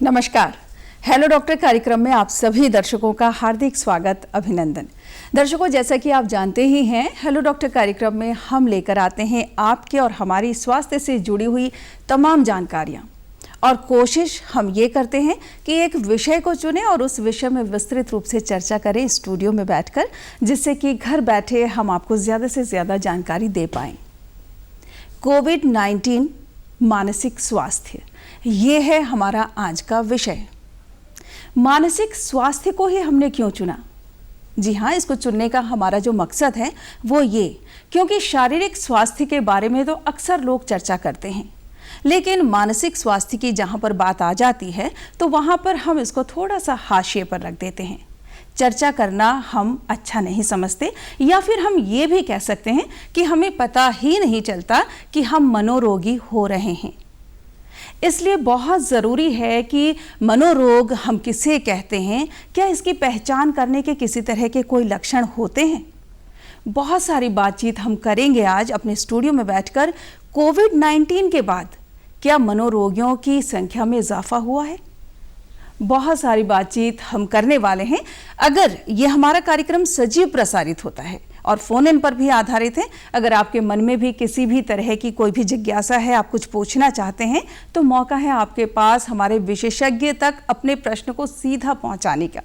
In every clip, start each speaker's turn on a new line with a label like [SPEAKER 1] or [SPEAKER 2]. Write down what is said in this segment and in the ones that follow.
[SPEAKER 1] नमस्कार। Hello doctor कार्यक्रम में आप सभी दर्शकों का हार्दिक स्वागत, अभिनंदन। दर्शकों, जैसा कि आप जानते ही हैं, हेलो डॉक्टर कार्यक्रम में हम लेकर आते हैं आपके और हमारी स्वास्थ्य से जुड़ी हुई तमाम जानकारियां और कोशिश हम ये करते हैं कि एक विषय को चुनें और उस विषय में विस्तृत रूप से चर्चा करें स्टूडियो में बैठकर, जिससे कि घर बैठे हम आपको ज़्यादा से ज़्यादा जानकारी दे पाएँ। कोविड-19 मानसिक स्वास्थ्य, ये है हमारा आज का विषय। मानसिक स्वास्थ्य को ही हमने क्यों चुना? जी हाँ, इसको चुनने का हमारा जो मकसद है वो ये, क्योंकि शारीरिक स्वास्थ्य के बारे में तो अक्सर लोग चर्चा करते हैं, लेकिन मानसिक स्वास्थ्य की जहाँ पर बात आ जाती है तो वहाँ पर हम इसको थोड़ा सा हाशिए पर रख देते हैं। चर्चा करना हम अच्छा नहीं समझते, या फिर हम ये भी कह सकते हैं कि हमें पता ही नहीं चलता कि हम मनोरोगी हो रहे हैं। इसलिए बहुत ज़रूरी है कि मनोरोग हम किसे कहते हैं, क्या इसकी पहचान करने के किसी तरह के कोई लक्षण होते हैं? बहुत सारी बातचीत हम करेंगे आज अपने स्टूडियो में बैठकर। कोविड-19 के बाद क्या मनोरोगियों की संख्या में इजाफा हुआ है? बहुत सारी बातचीत हम करने वाले हैं। अगर ये हमारा कार्यक्रम सजीव प्रसारित होता है और फ़ोन इन पर भी आधारित है, अगर आपके मन में भी किसी भी तरह की कोई भी जिज्ञासा है, आप कुछ पूछना चाहते हैं, तो मौका है आपके पास हमारे विशेषज्ञ तक अपने प्रश्न को सीधा पहुंचाने का।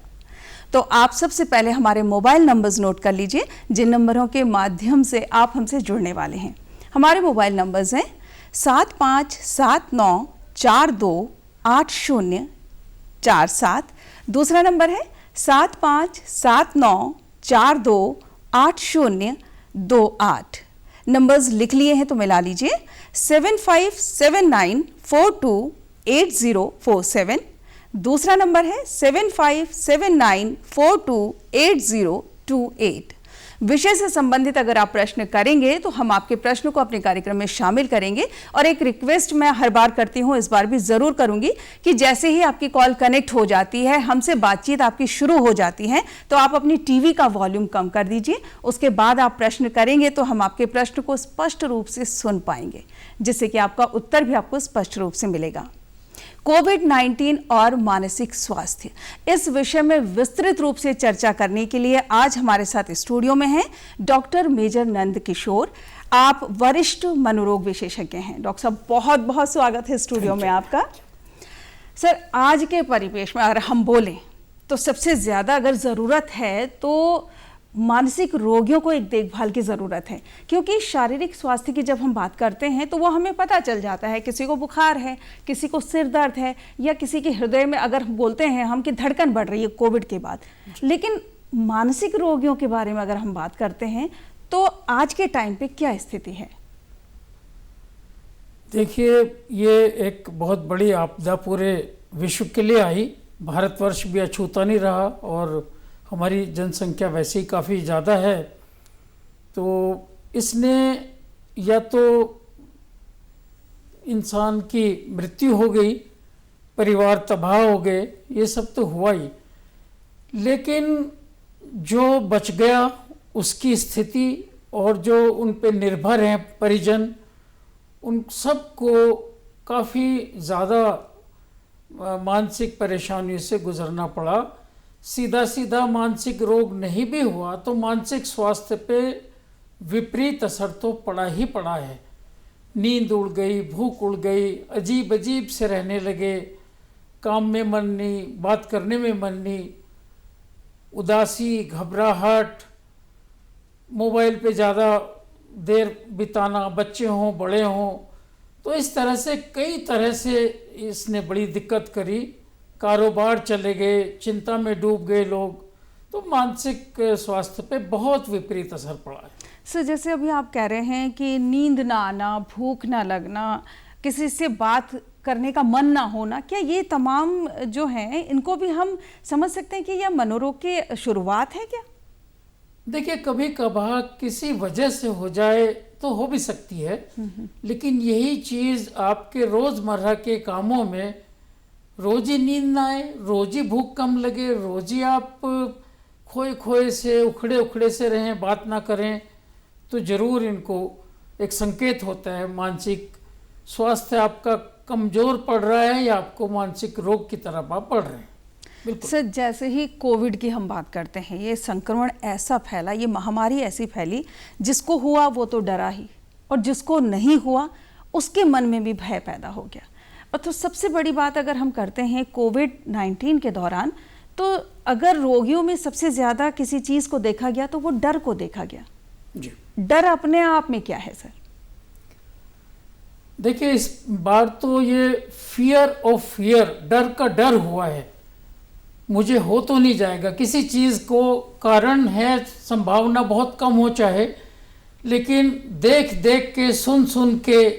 [SPEAKER 1] तो आप सबसे पहले हमारे मोबाइल नंबर्स नोट कर लीजिए, जिन नंबरों के माध्यम से आप हमसे जुड़ने वाले हैं। हमारे मोबाइल नंबर्स हैं 7579428047। दूसरा नंबर है 7579428028। नंबर्स लिख लिए हैं तो मिला लीजिए 7579428047। दूसरा नंबर है 7579428028। विषय से संबंधित अगर आप प्रश्न करेंगे तो हम आपके प्रश्न को अपने कार्यक्रम में शामिल करेंगे। और एक रिक्वेस्ट मैं हर बार करती हूं, इस बार भी जरूर करूंगी कि जैसे ही आपकी कॉल कनेक्ट हो जाती है, हमसे बातचीत आपकी शुरू हो जाती है, तो आप अपनी टीवी का वॉल्यूम कम कर दीजिए। उसके बाद आप प्रश्न करेंगे तो हम आपके प्रश्न को स्पष्ट रूप से सुन पाएंगे, जिससे कि आपका उत्तर भी आपको स्पष्ट रूप से मिलेगा। कोविड-19 और मानसिक स्वास्थ्य, इस विषय में विस्तृत रूप से चर्चा करने के लिए आज हमारे साथ स्टूडियो में हैं डॉक्टर मेजर नंद किशोर। आप वरिष्ठ मनोरोग विशेषज्ञ हैं। डॉक्टर साहब, बहुत बहुत स्वागत है स्टूडियो में आपका। सर, आज के परिवेश में अगर हम बोलें तो सबसे ज़्यादा अगर ज़रूरत है तो मानसिक रोगियों को एक देखभाल की ज़रूरत है, क्योंकि शारीरिक स्वास्थ्य की जब हम बात करते हैं तो वो हमें पता चल जाता है, किसी को बुखार है, किसी को सिर दर्द है, या किसी के हृदय में अगर बोलते हैं हम कि धड़कन बढ़ रही है कोविड के बाद। लेकिन मानसिक रोगियों के बारे में अगर हम बात करते हैं तो आज के टाइम पे क्या स्थिति है?
[SPEAKER 2] देखिए, ये एक बहुत बड़ी आपदा पूरे विश्व के लिए आई। भारतवर्ष भी अछूता नहीं रहा और हमारी जनसंख्या वैसे ही काफ़ी ज़्यादा है, तो इसने या तो इंसान की मृत्यु हो गई, परिवार तबाह हो गए, ये सब तो हुआ ही, लेकिन जो बच गया उसकी स्थिति और जो उन पे निर्भर हैं परिजन, उन सबको काफ़ी ज़्यादा मानसिक परेशानियों से गुजरना पड़ा। सीधा सीधा मानसिक रोग नहीं भी हुआ तो मानसिक स्वास्थ्य पे विपरीत असर तो पड़ा ही पड़ा है। नींद उड़ गई, भूख उड़ गई, अजीब अजीब से रहने लगे, काम में मन नहीं, बात करने में मन नहीं, उदासी, घबराहट, मोबाइल पे ज़्यादा देर बिताना, बच्चे हों बड़े हों, तो इस तरह से कई तरह से इसने बड़ी दिक्कत करी। कारोबार चले गए, चिंता में डूब गए लोग, तो मानसिक स्वास्थ्य पे बहुत विपरीत असर पड़ा है।
[SPEAKER 1] सर, जैसे अभी आप कह रहे हैं कि नींद ना आना, भूख ना लगना, किसी से बात करने का मन ना होना, क्या ये तमाम जो हैं इनको भी हम समझ सकते हैं कि यह मनोरोग की शुरुआत है क्या?
[SPEAKER 2] देखिए, कभी कभार किसी वजह से हो जाए तो हो भी सकती है, लेकिन यही चीज़ आपके रोज़मर्रा के कामों में रोज ही नींद ना आए, रोज ही भूख कम लगे, रोज ही आप खोए खोए से, उखड़े उखड़े से रहें, बात ना करें, तो ज़रूर इनको एक संकेत होता है। मानसिक स्वास्थ्य आपका कमजोर पड़ रहा है या आपको मानसिक रोग की तरफ आप बढ़ रहे हैं। बिल्कुल
[SPEAKER 1] सर, जैसे ही कोविड की हम बात करते हैं, ये संक्रमण ऐसा फैला, ये महामारी ऐसी फैली, जिसको हुआ वो तो डरा ही, और जिसको नहीं हुआ उसके मन में भी भय पैदा हो गया। और तो सबसे बड़ी बात अगर हम करते हैं कोविड-19 के दौरान, तो अगर रोगियों में सबसे ज़्यादा किसी चीज़ को देखा गया तो वो डर को देखा गया।
[SPEAKER 2] जी,
[SPEAKER 1] डर अपने आप में क्या है सर?
[SPEAKER 2] देखिए इस बार तो ये फियर ऑफ फियर, डर का डर हुआ है। मुझे हो तो नहीं जाएगा, किसी चीज़ को कारण है, संभावना बहुत कम हो चाहे, लेकिन देख देख के, सुन सुन के,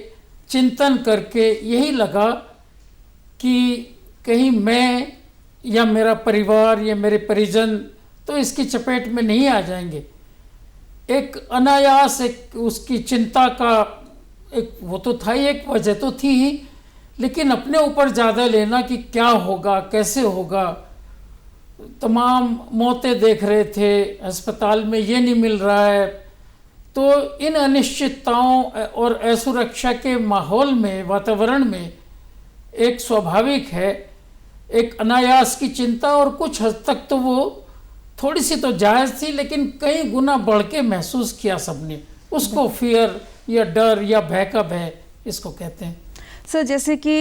[SPEAKER 2] चिंतन करके यही लगा कि कहीं मैं या मेरा परिवार या मेरे परिजन तो इसकी चपेट में नहीं आ जाएंगे। एक अनायास एक उसकी चिंता का एक वो तो था ही, एक वजह तो थी ही, लेकिन अपने ऊपर ज़्यादा लेना कि क्या होगा, कैसे होगा। तमाम मौतें देख रहे थे, अस्पताल में ये नहीं मिल रहा है। तो इन अनिश्चितताओं और असुरक्षा के माहौल में, वातावरण में एक स्वाभाविक है एक अनायास की चिंता, और कुछ हद तक तो वो थोड़ी सी तो जायज़ थी, लेकिन कई गुना बढ़ के महसूस किया सबने उसको। फियर या डर या भय का भय इसको कहते हैं।
[SPEAKER 1] सर, जैसे कि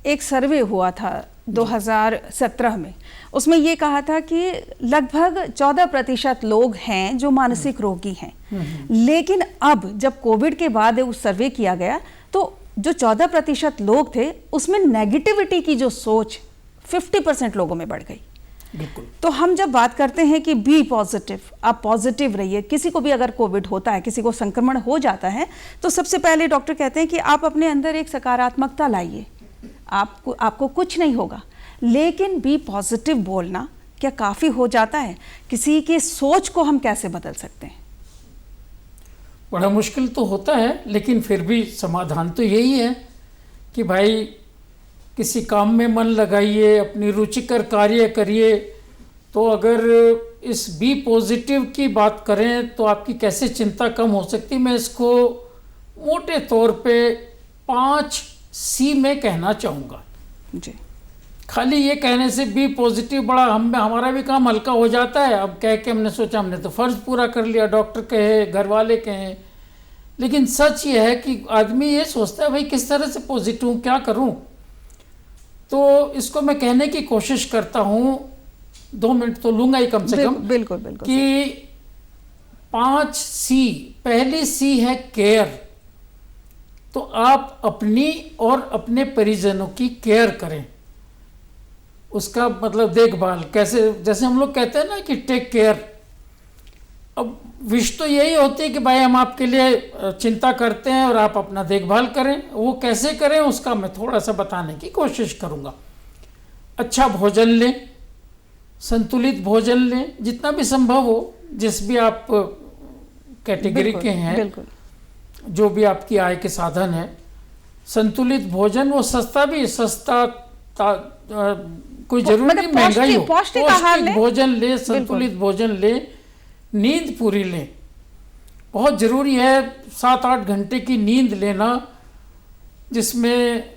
[SPEAKER 1] एक सर्वे हुआ था 2017 में, उसमें ये कहा था कि लगभग 14% लोग हैं जो मानसिक रोगी हैं। लेकिन अब जब कोविड के बाद उस सर्वे किया गया तो जो 14% लोग थे उसमें नेगेटिविटी की जो सोच 50% लोगों में बढ़ गई।
[SPEAKER 2] बिल्कुल।
[SPEAKER 1] तो हम जब बात करते हैं कि बी पॉजिटिव, आप पॉजिटिव रहिए, किसी को भी अगर कोविड होता है, किसी को संक्रमण हो जाता है, तो सबसे पहले डॉक्टर कहते हैं कि आप अपने अंदर एक सकारात्मकता लाइए, आपको कुछ नहीं होगा। लेकिन बी पॉजिटिव बोलना क्या काफ़ी हो जाता है? किसी की सोच को हम कैसे बदल सकते हैं?
[SPEAKER 2] बड़ा मुश्किल तो होता है, लेकिन फिर भी समाधान तो यही है कि भाई किसी काम में मन लगाइए, अपनी रुचिकर कार्य करिए। तो अगर इस बी पॉजिटिव की बात करें तो आपकी कैसे चिंता कम हो सकती, मैं इसको मोटे तौर पे 5 C में कहना चाहूँगा।
[SPEAKER 1] जी।
[SPEAKER 2] खाली ये कहने से बी पॉजिटिव बड़ा हमारा भी काम हल्का हो जाता है। अब कह के हमने सोचा हमने तो फ़र्ज़ पूरा कर लिया, डॉक्टर कहे, घर वाले कहें, लेकिन सच ये है कि आदमी ये सोचता है भाई किस तरह से पॉजिटिव हूँ, क्या करूँ। तो इसको मैं कहने की कोशिश करता हूँ, 2 मिनट तो लूँगा ही कम से कम।
[SPEAKER 1] बिल्कुल बिल्कुल
[SPEAKER 2] कि 5 C। पहली C है केयर। तो आप अपनी और अपने परिजनों की केयर करें, उसका मतलब देखभाल। कैसे? जैसे हम लोग कहते हैं ना कि टेक केयर। अब विश तो यही होती है कि भाई हम आपके लिए चिंता करते हैं और आप अपना देखभाल करें। वो कैसे करें उसका मैं थोड़ा सा बताने की कोशिश करूँगा। अच्छा भोजन लें, संतुलित भोजन लें, जितना भी संभव हो, जिस भी आप कैटेगरी के हैं,
[SPEAKER 1] बिल्कुल।
[SPEAKER 2] जो भी आपकी आय के साधन है। संतुलित भोजन, वो सस्ता भी, कोई जरूरी नहीं महंगाई हो,
[SPEAKER 1] पौष्टिक आहार लें,
[SPEAKER 2] भोजन ले, संतुलित भोजन ले, नींद पूरी लें। बहुत ज़रूरी है 7-8 घंटे की नींद लेना, जिसमें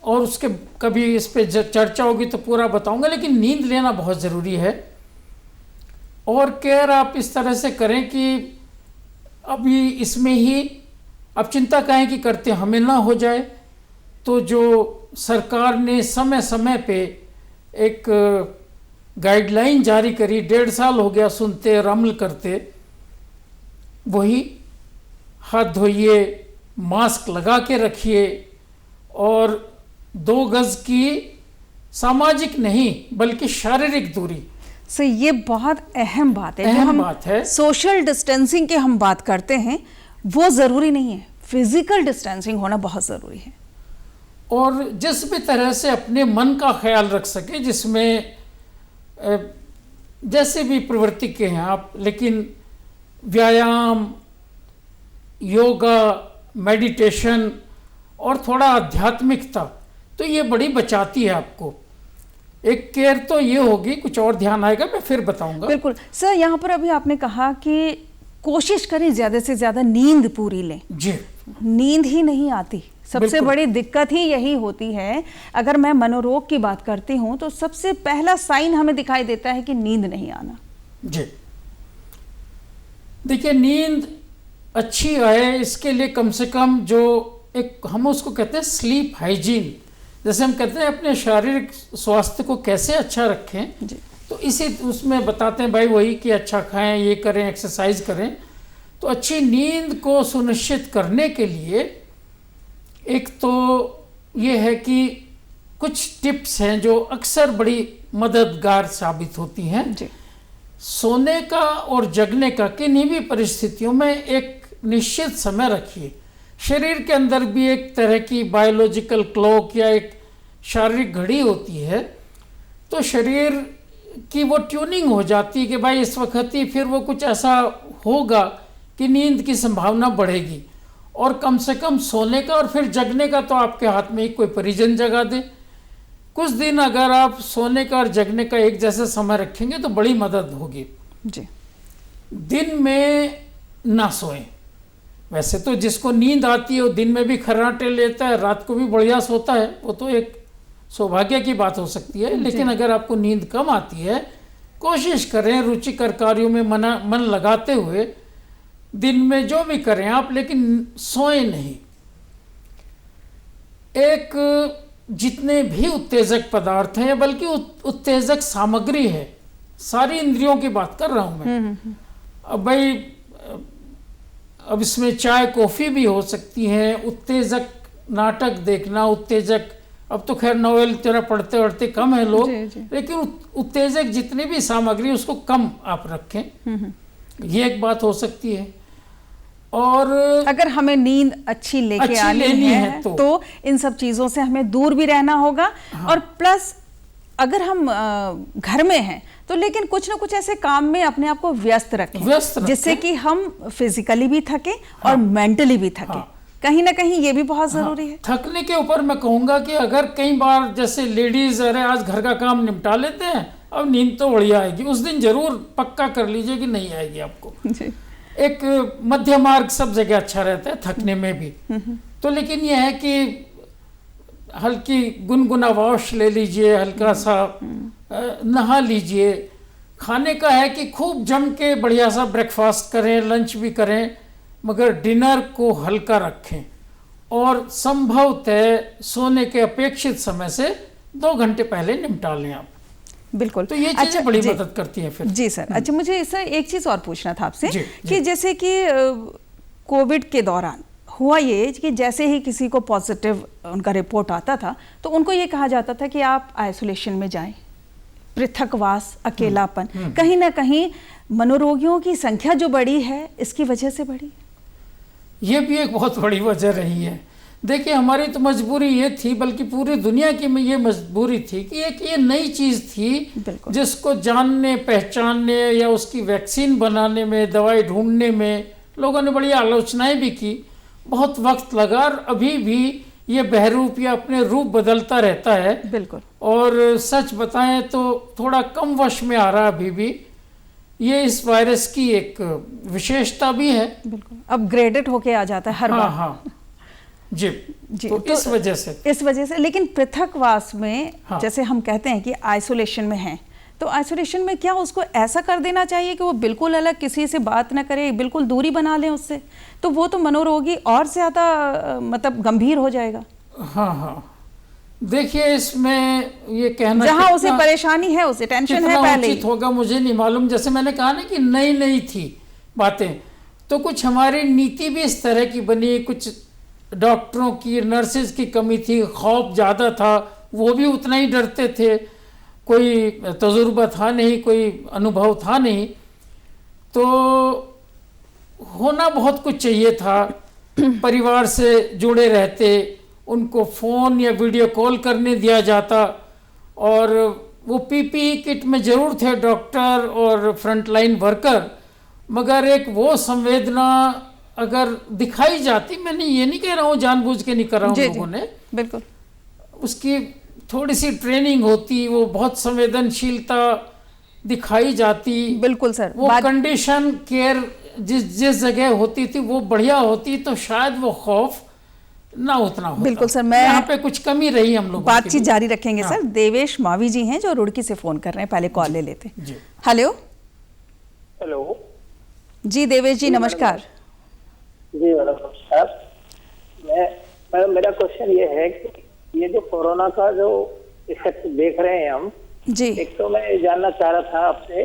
[SPEAKER 2] और उसके कभी इस पे चर्चा होगी तो पूरा बताऊंगा, लेकिन नींद लेना बहुत ज़रूरी है। और केयर आप इस तरह से करें कि अभी इसमें ही अब चिंता काहे की करते हमें ना हो जाए। तो जो सरकार ने समय समय पे एक गाइडलाइन जारी करी, 1.5 साल हो गया सुनते और अमल करते, वही हाथ धोइए, मास्क लगा के रखिए, और 2 गज की सामाजिक नहीं बल्कि शारीरिक दूरी।
[SPEAKER 1] सो ये बहुत अहम बात है।
[SPEAKER 2] अहम बात है।
[SPEAKER 1] सोशल डिस्टेंसिंग की हम बात करते हैं, वो ज़रूरी नहीं है, फिजिकल डिस्टेंसिंग होना बहुत ज़रूरी है।
[SPEAKER 2] और जिस भी तरह से अपने मन का ख्याल रख सके, जिसमें जैसे भी प्रवृत्ति के हैं आप, लेकिन व्यायाम, योगा, मेडिटेशन और थोड़ा आध्यात्मिकता, तो ये बड़ी बचाती है आपको। एक केयर तो ये होगी, कुछ और ध्यान आएगा मैं फिर बताऊंगा।
[SPEAKER 1] बिल्कुल सर, यहाँ पर अभी आपने कहा कि कोशिश करें ज़्यादा से ज़्यादा नींद पूरी लें।
[SPEAKER 2] जी।
[SPEAKER 1] नींद ही नहीं आती। सबसे
[SPEAKER 2] बिल्कुल।
[SPEAKER 1] बड़ी दिक्कत ही यही होती है। अगर मैं मनोरोग की बात करती हूँ तो सबसे पहला साइन हमें दिखाई देता है कि नींद नहीं आना।
[SPEAKER 2] जी, देखिए, नींद अच्छी आए इसके लिए कम से कम जो एक हम उसको कहते हैं स्लीप हाइजीन, जैसे हम कहते हैं अपने शारीरिक स्वास्थ्य को कैसे अच्छा रखें,
[SPEAKER 1] जी।
[SPEAKER 2] तो इसी उसमें बताते हैं भाई वही कि अच्छा खाएं, ये करें, एक्सरसाइज करें। तो अच्छी नींद को सुनिश्चित करने के लिए एक तो ये है कि कुछ टिप्स हैं जो अक्सर बड़ी मददगार साबित होती हैं।
[SPEAKER 1] जी।
[SPEAKER 2] सोने का और जगने का किन्हीं भी परिस्थितियों में एक निश्चित समय रखिए। शरीर के अंदर भी एक तरह की बायोलॉजिकल क्लॉक या एक शारीरिक घड़ी होती है, तो शरीर की वो ट्यूनिंग हो जाती है कि भाई इस वक्त ही फिर वो कुछ ऐसा होगा कि नींद की संभावना बढ़ेगी। और कम से कम सोने का और फिर जगने का तो आपके हाथ में ही कोई परिजन जगा दे। कुछ दिन अगर आप सोने का और जगने का एक जैसा समय रखेंगे तो बड़ी मदद होगी।
[SPEAKER 1] जी।
[SPEAKER 2] दिन में ना सोएं। वैसे तो जिसको नींद आती है वो दिन में भी खर्राटे लेता है, रात को भी बढ़िया सोता है, वो तो एक सौभाग्य की बात हो सकती है। लेकिन अगर आपको नींद कम आती है, कोशिश करें रुचिकर कार्यों में मन लगाते हुए दिन में जो भी करें आप, लेकिन सोएं नहीं। एक जितने भी उत्तेजक पदार्थ हैं, बल्कि उत्तेजक सामग्री है, सारी इंद्रियों की बात कर रहा हूं मैं। अब भाई अब इसमें चाय कॉफी भी हो सकती है, उत्तेजक नाटक देखना, उत्तेजक, अब तो खैर नॉवेल तेरा पढ़ते पढ़ते कम है लोग, लेकिन उत्तेजक जितनी भी सामग्री उसको कम आप रखें, ये एक बात हो सकती है। और
[SPEAKER 1] अगर हमें नींद अच्छी लेके आनी है तो इन सब चीज़ों से हमें दूर भी रहना होगा। हाँ। और प्लस अगर हम घर में हैं तो लेकिन कुछ ना कुछ ऐसे काम में अपने आप को व्यस्त रखें जिससे कि हम फिजिकली भी थके। हाँ। और मेंटली भी थके। हाँ। कहीं ना कहीं ये भी बहुत ज़रूरी है।
[SPEAKER 2] थकने के ऊपर मैं कहूँगा कि अगर कई बार जैसे लेडीज अरे आज घर का काम निपटा लेते हैं, अब नींद तो बढ़िया आएगी, उस दिन जरूर पक्का कर लीजिए कि नहीं आएगी आपको। जी। एक मध्य मार्ग सब जगह अच्छा रहता है थकने में भी। तो लेकिन यह है कि हल्की गुनगुना वॉश ले लीजिए, हल्का सा नहा लीजिए। खाने का है कि खूब जम के बढ़िया सा ब्रेकफास्ट करें, लंच भी करें, मगर डिनर को हल्का रखें और संभवतः सोने के अपेक्षित समय से 2 घंटे पहले निपटा लें आप।
[SPEAKER 1] बिल्कुल।
[SPEAKER 2] तो ये चीजें बड़ी मदद करती हैं फिर।
[SPEAKER 1] जी सर। अच्छा, मुझे इससे एक चीज़ और पूछना था आपसे कि जैसे कि कोविड के दौरान हुआ ये कि जैसे ही किसी को पॉजिटिव उनका रिपोर्ट आता था तो उनको ये कहा जाता था कि आप आइसोलेशन में जाएं, पृथकवास, अकेलापन। कहीं ना कहीं मनोरोगियों की संख्या जो बढ़ी है इसकी वजह से बढ़ी।
[SPEAKER 2] ये भी एक बहुत बड़ी वजह रही है। देखिए, हमारी तो मजबूरी ये थी, बल्कि पूरी दुनिया की में ये मजबूरी थी कि एक ये नई चीज़ थी जिसको जानने, पहचानने या उसकी वैक्सीन बनाने में, दवाई ढूंढने में लोगों ने बड़ी आलोचनाएं भी की, बहुत वक्त लगा। और अभी भी ये बहरूप या अपने रूप बदलता रहता है।
[SPEAKER 1] बिल्कुल।
[SPEAKER 2] और सच बताएं तो थोड़ा कम वश में आ रहा अभी भी। ये इस वायरस की एक विशेषता भी है।
[SPEAKER 1] बिल्कुल, अपग्रेडेड होके आ जाता है हर बार।
[SPEAKER 2] हाँ जी। तो इस वजह से
[SPEAKER 1] लेकिन पृथकवास में जैसे हम कहते हैं कि आइसोलेशन में हैं, तो आइसोलेशन में क्या उसको ऐसा कर देना चाहिए कि वो बिल्कुल अलग, किसी से बात ना करे, बिल्कुल दूरी बना लें उससे, तो वो तो मनोरोगी और ज़्यादा मतलब गंभीर हो जाएगा।
[SPEAKER 2] हाँ, देखिए इसमें ये कहना
[SPEAKER 1] जहाँ उसे परेशानी है, उसे टेंशन है, पहले
[SPEAKER 2] उचित होगा मुझे नहीं मालूम। जैसे मैंने कहा ना कि नई थी बातें, तो कुछ हमारी नीति भी इस तरह की बनी, कुछ डॉक्टरों की, नर्सेज की कमी थी, खौफ ज़्यादा था, वो भी उतना ही डरते थे, कोई तजुर्बा था नहीं, कोई अनुभव था नहीं, तो होना बहुत कुछ चाहिए था। परिवार से जुड़े रहते, उनको फ़ोन या वीडियो कॉल करने दिया जाता, और वो पीपीई किट में ज़रूर थे डॉक्टर और फ्रंटलाइन वर्कर, मगर एक वो संवेदना अगर दिखाई जाती, मैंने ये नहीं कह रहा हूँ जानबूझ के नहीं कर रहा हूँ, लोगों ने
[SPEAKER 1] बिल्कुल
[SPEAKER 2] उसकी थोड़ी सी ट्रेनिंग होती, वो बहुत संवेदनशीलता दिखाई जाती।
[SPEAKER 1] बिल्कुल सर,
[SPEAKER 2] वो कंडीशन केयर जिस जगह होती थी वो बढ़िया होती तो शायद वो खौफ ना उतना होता।
[SPEAKER 1] बिल्कुल सर, मैं
[SPEAKER 2] यहाँ पे कुछ कमी रही हम लोग
[SPEAKER 1] बातचीत जारी रखेंगे। सर देवेश मावी जी हैं जो रुड़की से फोन कर रहे हैं, पहले कॉल ले लेते हैं।
[SPEAKER 2] जी
[SPEAKER 1] हेलो
[SPEAKER 3] हेलो
[SPEAKER 1] जी देवेश जी नमस्कार।
[SPEAKER 3] जी मैडम नमस्कार। मैडम मेरा क्वेश्चन ये है कि ये जो कोरोना का जो इफेक्ट देख रहे हैं हम,
[SPEAKER 1] जी
[SPEAKER 3] एक तो मैं जानना चाह रहा था आपसे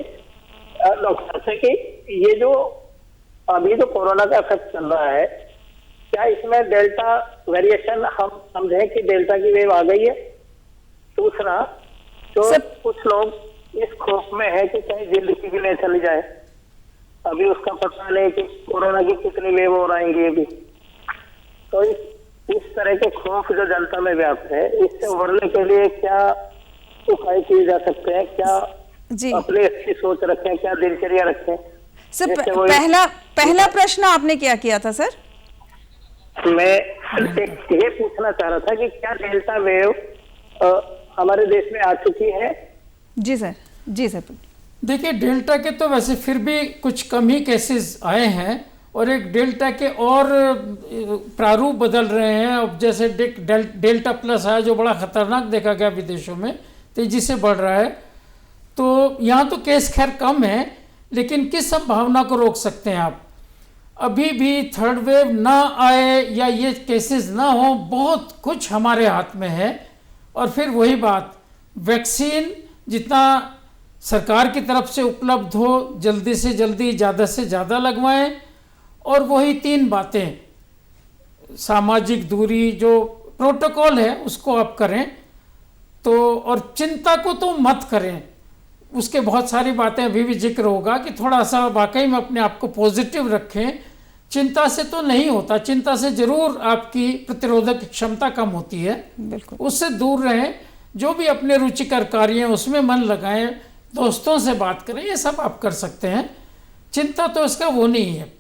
[SPEAKER 3] डॉक्टर से कि ये जो अभी जो कोरोना का इफेक्ट चल रहा है, क्या इसमें डेल्टा वेरिएशन हम समझे कि डेल्टा की वेव आ गई है? दूसरा तो कुछ लोग इस खौफ में है कि कहीं जिंदगी भी नहीं चली जाए, अभी उसका पता नहीं कि कोरोना की कितनी वेव और आएंगी अभी। तो इस तरह के खौफ जो जनता में व्याप्त है, इससे उभरने के लिए क्या उपाय किए जा सकते हैं? क्या
[SPEAKER 1] जी
[SPEAKER 3] अपनी अच्छी सोच रखें, क्या दिनचर्या रखें?
[SPEAKER 1] सर पहला प्रश्न आपने क्या किया था सर?
[SPEAKER 3] मैं ये पूछना चाह रहा था कि क्या डेल्टा वेव हमारे देश में आ चुकी है?
[SPEAKER 1] जी सर, जी सर।
[SPEAKER 2] देखिए डेल्टा के तो वैसे फिर भी कुछ कम ही केसेस आए हैं और एक डेल्टा के और प्रारूप बदल रहे हैं। अब जैसे डेल्टा प्लस आया जो बड़ा खतरनाक देखा गया, विदेशों में तेजी से बढ़ रहा है। तो यहाँ तो केस खैर कम है, लेकिन किस संभावना को रोक सकते हैं आप? अभी भी थर्ड वेव ना आए या ये केसेस ना हो, बहुत कुछ हमारे हाथ में है। और फिर वही बात, वैक्सीन जितना सरकार की तरफ से उपलब्ध हो, जल्दी से जल्दी ज़्यादा से ज़्यादा लगवाएं। और वही 3 बातें, सामाजिक दूरी जो प्रोटोकॉल है उसको आप करें तो, और चिंता को तो मत करें। उसके बहुत सारी बातें अभी भी जिक्र होगा कि थोड़ा सा वाकई में अपने आप को पॉजिटिव रखें। चिंता से तो नहीं होता, चिंता से जरूर आपकी प्रतिरोधक क्षमता कम होती है,
[SPEAKER 1] बिल्कुल
[SPEAKER 2] उससे दूर रहें। जो भी अपने रुचिकर कार्य हैं उसमें मन लगाएं, दोस्तों से बात करें, ये सब आप कर सकते हैं। चिंता तो इसका वो नहीं है।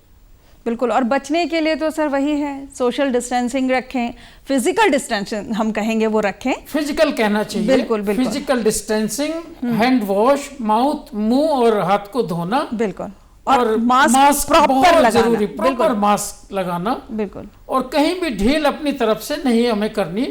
[SPEAKER 1] बिल्कुल। और बचने के लिए तो सर वही है, सोशल डिस्टेंसिंग रखें, फिजिकल डिस्टेंसिंग हम कहेंगे वो रखें,
[SPEAKER 2] फिजिकल कहना चाहिए।
[SPEAKER 1] बिल्कुल बिल्कुल।
[SPEAKER 2] Physical distancing, hand wash, mouth, मुंह और हाथ को धोना,
[SPEAKER 1] बिल्कुल। और मास्क प्रॉपर लगाना,
[SPEAKER 2] जरूरी, प्रॉपर मास्क लगाना।
[SPEAKER 1] बिल्कुल।
[SPEAKER 2] और कहीं भी ढील अपनी तरफ से नहीं हमें करनी।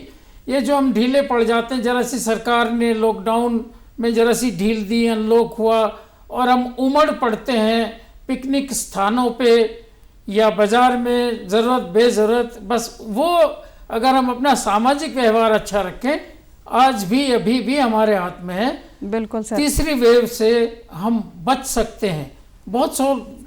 [SPEAKER 2] ये जो हम ढीले पड़ जाते हैं, जरा सी सरकार ने लॉकडाउन में जरा सी ढील दी, अनलॉक हुआ और हम उमड़ पड़ते हैं पिकनिक स्थानों पे या बाजार में ज़रूरत बेज़रूरत। बस वो अगर हम अपना सामाजिक व्यवहार अच्छा रखें, आज भी अभी भी हमारे हाथ में है।
[SPEAKER 1] बिल्कुल सर।
[SPEAKER 2] तीसरी वेव से हम बच सकते हैं। बहुत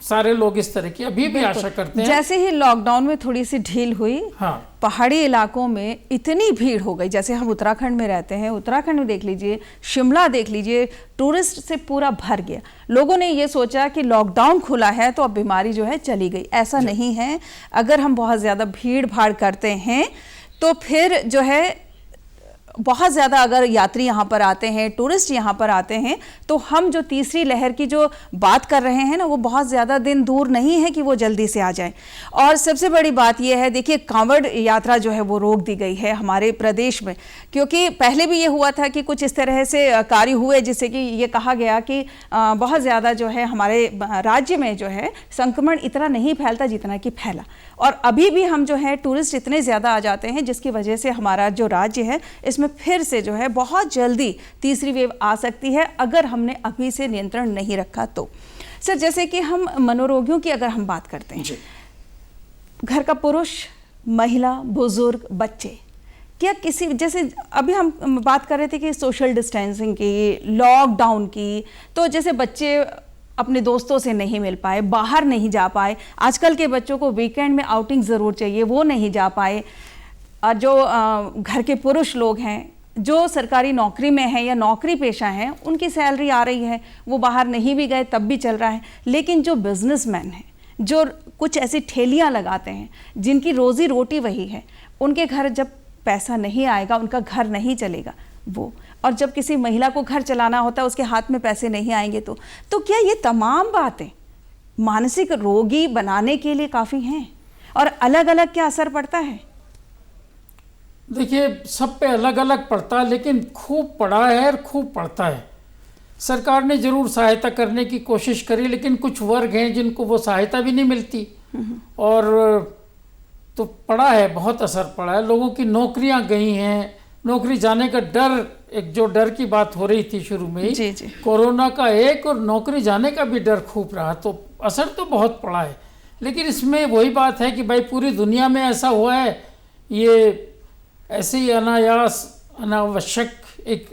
[SPEAKER 2] सारे लोग इस तरह की अभी भी आशा करते हैं।
[SPEAKER 1] जैसे ही लॉकडाउन में थोड़ी सी ढील हुई,
[SPEAKER 2] हाँ,
[SPEAKER 1] पहाड़ी इलाकों में इतनी भीड़ हो गई। जैसे हम उत्तराखंड में रहते हैं, उत्तराखंड में देख लीजिए, शिमला देख लीजिए, टूरिस्ट से पूरा भर गया। लोगों ने ये सोचा कि लॉकडाउन खुला है तो अब बीमारी जो है चली गई। ऐसा नहीं है। अगर हम बहुत ज़्यादा भीड़ भाड़ करते हैं तो फिर जो है बहुत ज़्यादा, अगर यात्री यहाँ पर आते हैं, टूरिस्ट यहाँ पर आते हैं, तो हम जो तीसरी लहर की जो बात कर रहे हैं ना, वो बहुत ज़्यादा दिन दूर नहीं है कि वो जल्दी से आ जाए। और सबसे बड़ी बात ये है, देखिए कांवड़ यात्रा जो है वो रोक दी गई है हमारे प्रदेश में, क्योंकि पहले भी ये हुआ था कि कुछ इस तरह से कार्य हुए जिससे कि ये कहा गया कि बहुत ज़्यादा जो है हमारे राज्य में जो है संक्रमण इतना नहीं फैलता जितना कि फैला। और अभी भी हम जो है टूरिस्ट इतने ज़्यादा आ जाते हैं जिसकी वजह से हमारा जो राज्य है इसमें फिर से जो है बहुत जल्दी तीसरी वेव आ सकती है, अगर हमने अभी से नियंत्रण नहीं रखा तो। सर जैसे कि हम मनोरोगियों की अगर हम बात करते हैं, घर का पुरुष, महिला, बुजुर्ग, बच्चे, क्या किसी, जैसे अभी हम बात कर रहे थे कि सोशल डिस्टेंसिंग की, लॉकडाउन की, तो जैसे बच्चे अपने दोस्तों से नहीं मिल पाए, बाहर नहीं जा पाए। आजकल के बच्चों को वीकेंड में आउटिंग ज़रूर चाहिए, वो नहीं जा पाए। और जो घर के पुरुष लोग हैं जो सरकारी नौकरी में हैं या नौकरी पेशा हैं, उनकी सैलरी आ रही है, वो बाहर नहीं भी गए तब भी चल रहा है। लेकिन जो बिजनेसमैन हैं, जो कुछ ऐसी ठेलियाँ लगाते हैं जिनकी रोज़ी रोटी वही है, उनके घर जब पैसा नहीं आएगा, उनका घर नहीं चलेगा वो। और जब किसी महिला को घर चलाना होता है, उसके हाथ में पैसे नहीं आएंगे तो क्या ये तमाम बातें मानसिक रोगी बनाने के लिए काफ़ी हैं? और अलग अलग क्या असर पड़ता है?
[SPEAKER 2] देखिए सब पे अलग अलग पड़ता है, लेकिन खूब पड़ा है और खूब पड़ता है। सरकार ने जरूर सहायता करने की कोशिश करी, लेकिन कुछ वर्ग हैं जिनको वो सहायता भी नहीं मिलती, और तो पड़ा है, बहुत असर पड़ा है। लोगों की नौकरियां गई हैं, नौकरी जाने का डर, एक जो डर की बात हो रही थी शुरू में ही,
[SPEAKER 1] जी जी
[SPEAKER 2] कोरोना का एक, और नौकरी जाने का भी डर खूब रहा, तो असर तो बहुत पड़ा है। लेकिन इसमें वही बात है कि भाई पूरी दुनिया में ऐसा हुआ है, ये ऐसे ही अनायास अनावश्यक एक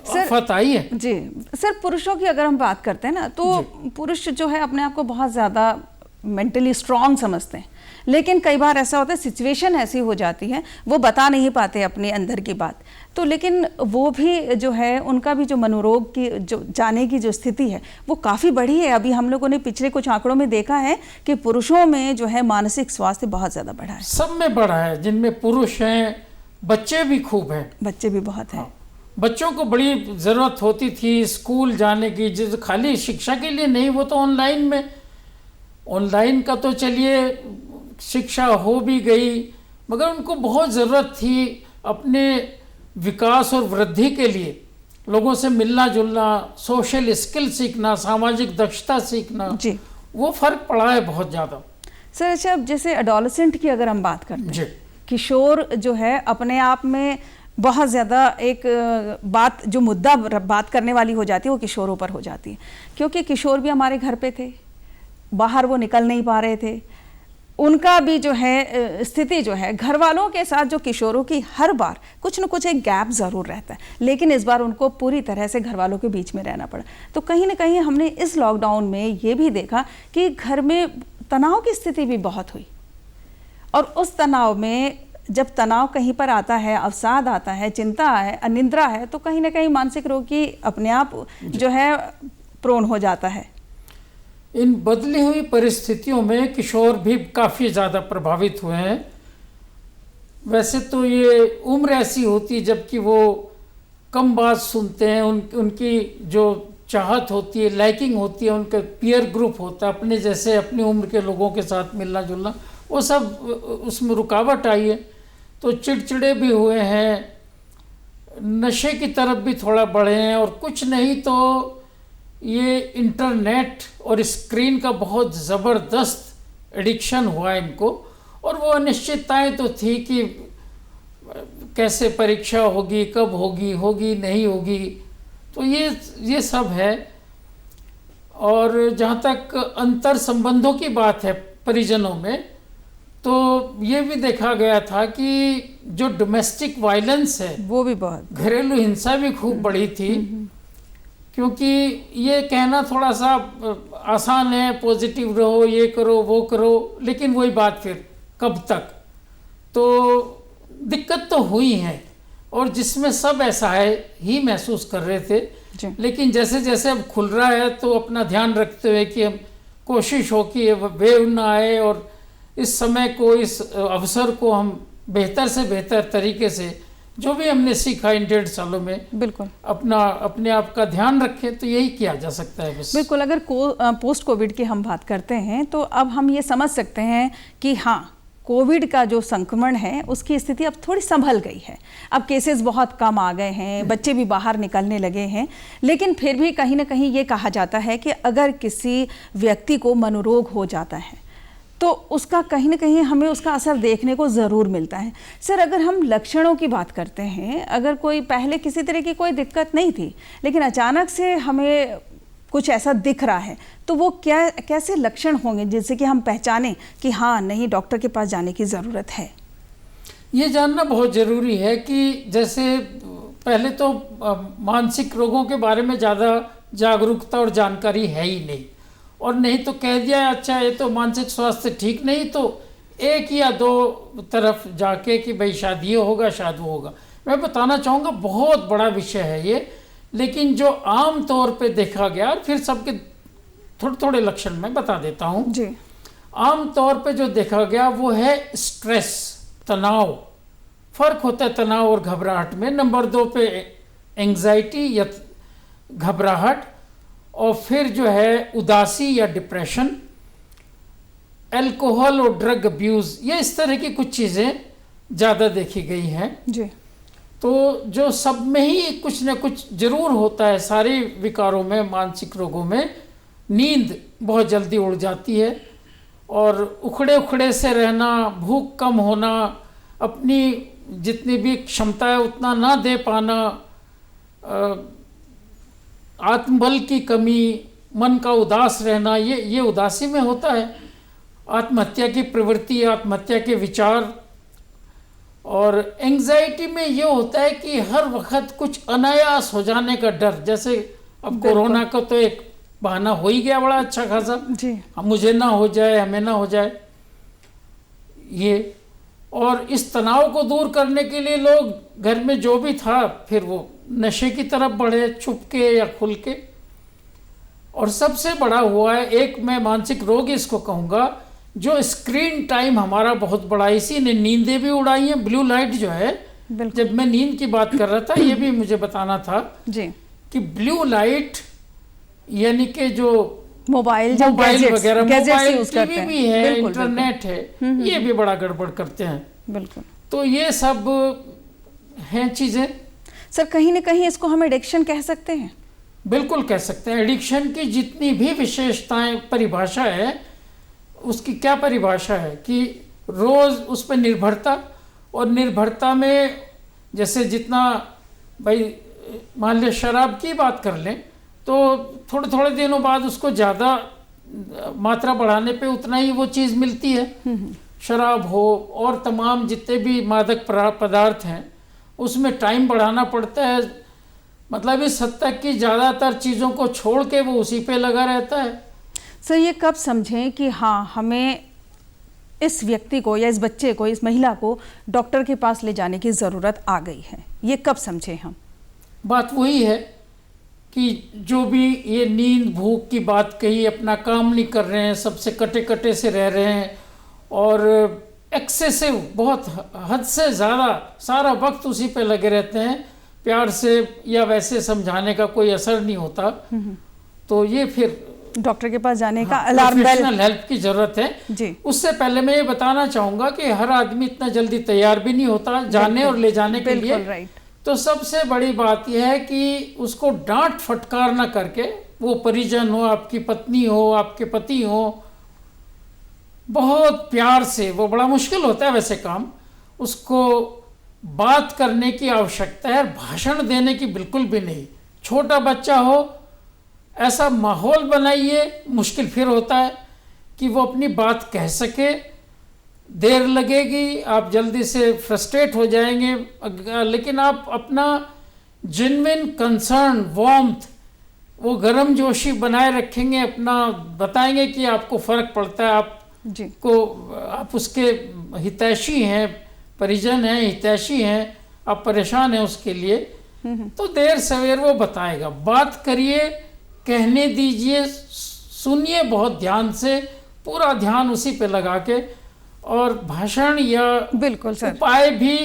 [SPEAKER 2] आफत आई है।
[SPEAKER 1] जी सर, पुरुषों की अगर हम बात करते हैं ना, तो पुरुष जो है अपने आप को बहुत ज़्यादा मेंटली स्ट्रांग समझते हैं, लेकिन कई बार ऐसा होता है, सिचुएशन ऐसी हो जाती है, वो बता नहीं पाते अपने अंदर की बात, तो लेकिन वो भी जो है, उनका भी जो मनोरोग की जो जाने की जो स्थिति है वो काफ़ी बड़ी है। अभी हम लोगों ने पिछले कुछ आंकड़ों में देखा है कि पुरुषों में जो है मानसिक स्वास्थ्य बहुत ज़्यादा बढ़ा है।
[SPEAKER 2] सब में बढ़ा है, जिनमें पुरुष हैं, बच्चे भी खूब हैं,
[SPEAKER 1] बच्चे भी बहुत हैं।
[SPEAKER 2] हाँ। बच्चों को बड़ी ज़रूरत होती थी स्कूल जाने की, जिस खाली शिक्षा के लिए नहीं, वो तो ऑनलाइन में, ऑनलाइन का तो चलिए शिक्षा हो भी गई, मगर उनको बहुत ज़रूरत थी अपने विकास और वृद्धि के लिए, लोगों से मिलना जुलना, सोशल स्किल सीखना, सामाजिक दक्षता सीखना,
[SPEAKER 1] जी
[SPEAKER 2] वो फ़र्क पड़ा है बहुत ज़्यादा।
[SPEAKER 1] सर अच्छा, अब जैसे एडोलेसेंट की अगर हम बात करते हैं, किशोर जो है अपने आप में बहुत ज़्यादा एक बात, जो मुद्दा बात करने वाली हो जाती है, वो किशोरों पर हो जाती है, क्योंकि किशोर भी हमारे घर पे थे, बाहर वो निकल नहीं पा रहे थे, उनका भी जो है स्थिति जो है, घर वालों के साथ जो किशोरों की हर बार कुछ न कुछ एक गैप ज़रूर रहता है, लेकिन इस बार उनको पूरी तरह से घर वालों के बीच में रहना पड़ा। तो कहीं ना कहीं हमने इस लॉकडाउन में ये भी देखा कि घर में तनाव की स्थिति भी बहुत हुई, और उस तनाव में जब तनाव कहीं पर आता है, अवसाद आता है, चिंता है, अनिद्रा है, तो कहीं ना कहीं मानसिक रोग की अपने आप जो है प्रोन हो जाता है।
[SPEAKER 2] इन बदली हुई परिस्थितियों में किशोर भी काफ़ी ज़्यादा प्रभावित हुए हैं। वैसे तो ये उम्र ऐसी होती है जबकि वो कम बात सुनते हैं, उनकी जो चाहत होती है, लाइकिंग होती है, उनका पीयर ग्रुप होता है, अपने जैसे अपनी उम्र के लोगों के साथ मिलना जुलना, वो सब उसमें रुकावट आई है, तो चिड़चिड़े भी हुए हैं, नशे की तरफ भी थोड़ा बढ़े हैं, और कुछ नहीं तो ये इंटरनेट और स्क्रीन का बहुत ज़बरदस्त एडिक्शन हुआ इनको, और वो अनिश्चितताएं तो थी कि कैसे परीक्षा होगी, कब होगी नहीं होगी, तो ये सब है। और जहाँ तक अंतर संबंधों की बात है परिजनों में, तो ये भी देखा गया था कि जो डोमेस्टिक वायलेंस है, वो भी बहुत, घरेलू हिंसा भी खूब बढ़ी थी, क्योंकि ये कहना थोड़ा सा आसान है, पॉजिटिव रहो, ये करो वो करो, लेकिन वही बात फिर कब तक, तो दिक्कत तो हुई है, और जिसमें सब ऐसा है ही महसूस कर रहे थे। लेकिन जैसे जैसे अब खुल रहा है तो अपना ध्यान रखते हुए कि हम कोशिश हो कि वेव ना आए, और इस समय को, इस अवसर को हम बेहतर से बेहतर तरीके से, जो भी हमने सीखा इन 1.5 सालों में, बिल्कुल अपने आप का ध्यान रखें, तो यही किया जा सकता है बस।
[SPEAKER 1] बिल्कुल, अगर पोस्ट कोविड की हम बात करते हैं तो अब हम ये समझ सकते हैं कि हाँ, कोविड का जो संक्रमण है उसकी स्थिति अब थोड़ी संभल गई है, अब केसेस बहुत कम आ गए हैं, बच्चे भी बाहर निकलने लगे हैं, लेकिन फिर भी कहीं ना कहीं ये कहा जाता है कि अगर किसी व्यक्ति को मनोरोग हो जाता है तो उसका कहीं ना कहीं हमें उसका असर देखने को ज़रूर मिलता है। सर, अगर हम लक्षणों की बात करते हैं, अगर कोई पहले किसी तरह की कोई दिक्कत नहीं थी, लेकिन अचानक से हमें कुछ ऐसा दिख रहा है, तो वो कैसे लक्षण होंगे जिससे कि हम पहचानें कि हाँ, नहीं, डॉक्टर के पास जाने की ज़रूरत है?
[SPEAKER 2] ये जानना बहुत ज़रूरी है कि जैसे पहले तो मानसिक रोगों के बारे में ज़्यादा जागरूकता और जानकारी है ही नहीं, और नहीं तो कह दिया अच्छा ये तो मानसिक स्वास्थ्य ठीक नहीं, तो एक या दो तरफ जाके कि भाई शायद ये होगा, शायद वो होगा। मैं बताना चाहूँगा बहुत बड़ा विषय है ये, लेकिन जो आम तौर पे देखा गया, और फिर सबके थोड़े थोड़े लक्षण मैं बता देता हूँ जी। आम तौर पे जो देखा गया वो है स्ट्रेस, तनाव, फर्क होता है तनाव और घबराहट में। नंबर 2 पे एंग्जाइटी या घबराहट, और फिर जो है उदासी या डिप्रेशन, अल्कोहल और ड्रग अब्यूज़, ये इस तरह की कुछ चीज़ें ज़्यादा देखी गई हैं जी। तो जो सब में ही कुछ न कुछ जरूर होता है, सारे विकारों में, मानसिक रोगों में नींद बहुत जल्दी उड़ जाती है और उखड़े उखड़े से रहना, भूख कम होना, अपनी जितनी भी क्षमता है उतना ना दे पाना, आत्मबल की कमी, मन का उदास रहना, ये उदासी में होता है। आत्महत्या की प्रवृत्ति, आत्महत्या के विचार, और एंजाइटी में ये होता है कि हर वक्त कुछ अनायास हो जाने का डर। जैसे अब कोरोना का तो एक बहाना हो ही गया बड़ा अच्छा खासा, मुझे ना हो जाए, हमें ना हो जाए ये। और इस तनाव को दूर करने के लिए लोग घर में जो भी था फिर वो नशे की तरफ बढ़े, छुपके या खुल के। और सबसे बड़ा हुआ है एक, मैं मानसिक रोग इसको कहूँगा, जो स्क्रीन टाइम हमारा बहुत बड़ा, इसी ने नींदें भी उड़ाई हैं। ब्लू लाइट जो है, जब मैं नींद की बात कर रहा था ये भी मुझे बताना था जी, कि ब्लू लाइट यानी कि जो
[SPEAKER 1] मोबाइल
[SPEAKER 2] वगैरह, मोबाइल टीवी भी है, इंटरनेट है, ये भी बड़ा गड़बड़ करते हैं।
[SPEAKER 1] बिल्कुल।
[SPEAKER 2] तो ये सब हैं चीजें।
[SPEAKER 1] सर कहीं ना कहीं इसको हम एडिक्शन कह सकते हैं?
[SPEAKER 2] बिल्कुल कह सकते हैं। एडिक्शन की जितनी भी विशेषताएं, परिभाषा है, उसकी क्या परिभाषा है कि रोज उस पर निर्भरता, और निर्भरता में जैसे जितना, भाई मान लिया शराब की बात कर लें तो थोड़े थोड़े दिनों बाद उसको ज़्यादा मात्रा बढ़ाने पे उतना ही वो चीज़ मिलती है। शराब हो और तमाम जितने भी मादक पदार्थ हैं उसमें टाइम बढ़ाना पड़ता है। मतलब इस हद तक कि ज़्यादातर चीज़ों को छोड़ के वो उसी पे लगा रहता है।
[SPEAKER 1] सर ये कब समझें कि हाँ हमें इस व्यक्ति को या इस बच्चे को, इस महिला को डॉक्टर के पास ले जाने की ज़रूरत आ गई है, ये कब समझें हम? बात
[SPEAKER 2] वही है कि जो भी ये नींद भूख की बात कही, अपना काम नहीं कर रहे हैं, सबसे कटे कटे से रह रहे हैं और एक्सेसिव, बहुत हद से ज़्यादा सारा वक्त उसी पे लगे रहते हैं, प्यार से या वैसे समझाने का कोई असर नहीं होता, तो ये फिर
[SPEAKER 1] डॉक्टर के पास जाने का अलार्म बेल,
[SPEAKER 2] प्रोफेशनल हेल्प की ज़रूरत है
[SPEAKER 1] जी।
[SPEAKER 2] उससे पहले मैं ये बताना चाहूँगा कि हर आदमी इतना जल्दी तैयार भी नहीं होता जाने और ले जाने के लिए। तो सबसे बड़ी बात यह है कि उसको डांट फटकार ना करके, वो परिजन हो, आपकी पत्नी हो, आपके पति हो, बहुत प्यार से, वो बड़ा मुश्किल होता है वैसे काम, उसको बात करने की आवश्यकता है, भाषण देने की बिल्कुल भी नहीं। छोटा बच्चा हो, ऐसा माहौल बनाइए, मुश्किल फिर होता है कि वो अपनी बात कह सके, देर लगेगी, आप जल्दी से फ्रस्ट्रेट हो जाएंगे, लेकिन आप अपना जेन्युइन कंसर्न, वार्मथ, वो गर्म जोशी बनाए रखेंगे, अपना बताएंगे कि आपको फ़र्क पड़ता है, आप उसके हितैषी हैं, परिजन हैं, हितैषी हैं, आप परेशान हैं उसके लिए, तो देर सवेर वो बताएगा। बात करिए, कहने दीजिए, सुनिए बहुत ध्यान से, पूरा ध्यान उसी पे लगा के, और भाषण या
[SPEAKER 1] बिल्कुल सर
[SPEAKER 2] उपाय भी,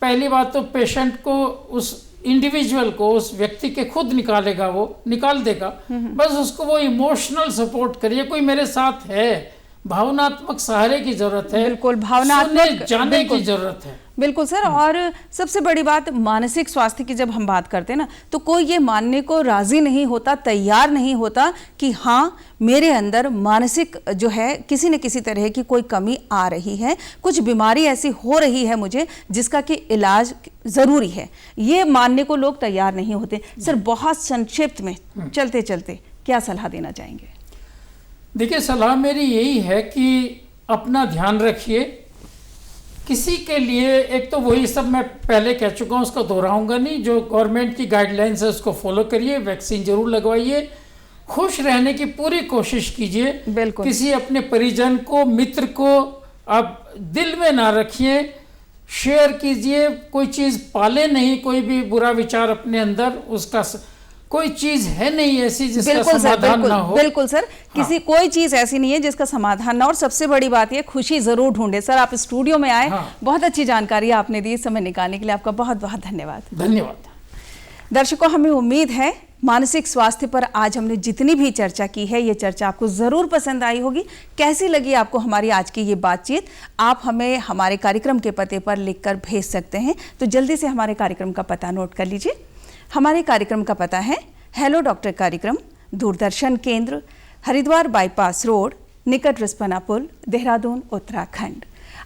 [SPEAKER 2] पहली बात तो पेशेंट को, उस इंडिविजुअल को, उस व्यक्ति के खुद निकालेगा, वो निकाल देगा, बस उसको वो इमोशनल सपोर्ट करिए, कोई मेरे साथ है, भावनात्मक सहारे की जरूरत है,
[SPEAKER 1] बिल्कुल भावनात्मक
[SPEAKER 2] जाने की जरूरत है।
[SPEAKER 1] बिल्कुल सर। और सबसे बड़ी बात, मानसिक स्वास्थ्य की जब हम बात करते हैं ना, तो कोई ये मानने को राजी नहीं होता, तैयार नहीं होता कि हाँ मेरे अंदर मानसिक जो है किसी न किसी तरह की कोई कमी आ रही है, कुछ बीमारी ऐसी हो रही है मुझे जिसका कि इलाज ज़रूरी है, ये मानने को लोग तैयार नहीं होते। सर बहुत संक्षिप्त में चलते चलते क्या सलाह देना चाहेंगे?
[SPEAKER 2] देखिए, सलाह मेरी यही है कि अपना ध्यान रखिए। किसी के लिए, एक तो वही सब मैं पहले कह चुका हूँ, उसको दोहराऊंगा नहीं, जो गवर्नमेंट की गाइडलाइंस है उसको फॉलो करिए, वैक्सीन जरूर लगवाइए, खुश रहने की पूरी कोशिश कीजिए। किसी अपने परिजन को, मित्र को आप दिल में ना रखिए, शेयर कीजिए, कोई चीज़ पाले नहीं, कोई भी बुरा विचार अपने अंदर, उसका कोई चीज है नहीं ऐसी जिसका समाधान ना हो।
[SPEAKER 1] बिल्कुल सर, किसी कोई चीज ऐसी नहीं है जिसका समाधान ना हो। और सबसे बड़ी बात ये, खुशी जरूर ढूंढे। सर आप स्टूडियो में आए, बहुत अच्छी जानकारी आपने दी, समय निकालने के लिए आपका बहुत बहुत धन्यवाद।
[SPEAKER 2] धन्यवाद।
[SPEAKER 1] दर्शकों, हमें उम्मीद है मानसिक स्वास्थ्य पर आज हमने जितनी भी चर्चा की है, ये चर्चा आपको ज़रूर पसंद आई होगी। कैसी लगी आपको हमारी आज की ये बातचीत, आप हमें हमारे कार्यक्रम के पते पर लिखकर भेज सकते हैं। तो जल्दी से हमारे कार्यक्रम का पता नोट कर लीजिए। हमारे कार्यक्रम का पता है हेलो डॉक्टर कार्यक्रम, दूरदर्शन केंद्र, हरिद्वार बाईपास रोड, निकट रिस्पना पुल, देहरादून, उत्तराखंड।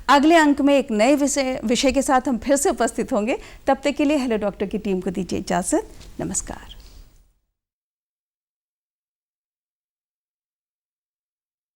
[SPEAKER 1] अगले अंक में एक नए विषय के साथ हम फिर से उपस्थित होंगे। तब तक के लिए हेलो डॉक्टर की टीम को दीजिए इजाज़त। नमस्कार।